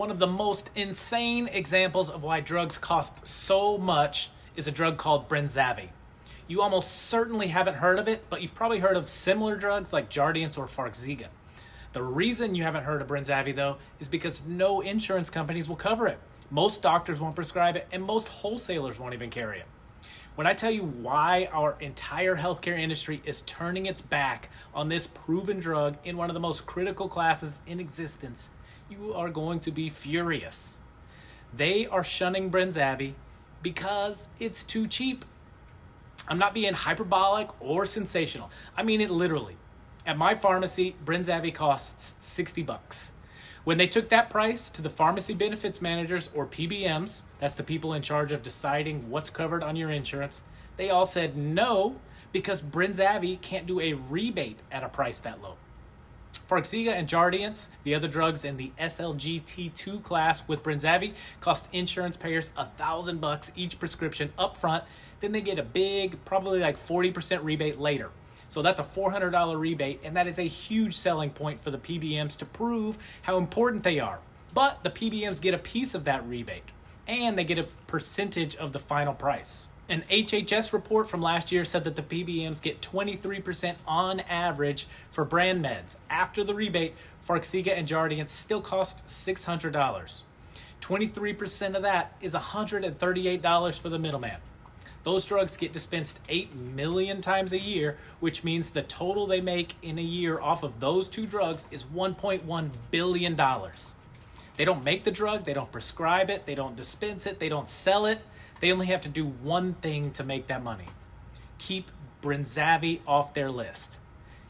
One of the most insane examples of why drugs cost so much is a drug called Brenzavvy. You almost certainly haven't heard of it, but you've probably heard of similar drugs like Jardiance or Farxiga. The reason you haven't heard of Brenzavvy, though, is because no insurance companies will cover it. Most doctors won't prescribe it, and most wholesalers won't even carry it. When I tell you why our entire healthcare industry is turning its back on this proven drug in one of the most critical classes in existence, you are going to be furious. They are shunning Brenzavvy because it's too cheap. I'm not being hyperbolic or sensational. I mean it literally. At my pharmacy, Brenzavvy costs $60. When they took that price to the pharmacy benefits managers, or PBMs, that's the people in charge of deciding what's covered on your insurance, they all said no because Brenzavvy can't do a rebate at a price that low. Farxiga and Jardiance, the other drugs in the SGLT2 class with Brenzavvy, cost insurance payers $1,000 each prescription up front. Then they get a big, probably like 40% rebate later. So that's a $400 rebate, and that is a huge selling point for the PBMs to prove how important they are. But the PBMs get a piece of that rebate, and they get a percentage of the final price. An HHS report from last year said that the PBMs get 23% on average for brand meds. After the rebate, Farxiga and Jardiance still cost $600. 23% of that is $138 for the middleman. Those drugs get dispensed 8 million times a year, which means the total they make in a year off of those two drugs is $1.1 billion. They don't make the drug, they don't prescribe it, they don't dispense it, they don't sell it. They only have to do one thing to make that money: keep Brenzavvy off their list.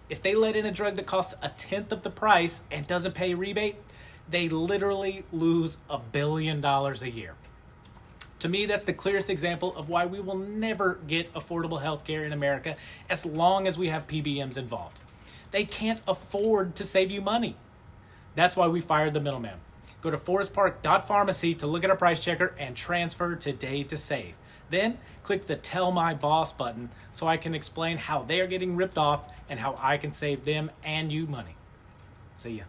If they let in a drug that costs a tenth of the price and doesn't pay a rebate, they literally lose $1 billion a year. To me, that's the clearest example of why we will never get affordable health care in America as long as we have PBMs involved. They can't afford to save you money. That's why we fired the middleman. Go to forestpark.pharmacy to look at our price checker and transfer today to save. Then click the Tell My Boss button so I can explain how they are getting ripped off and how I can save them and you money. See ya.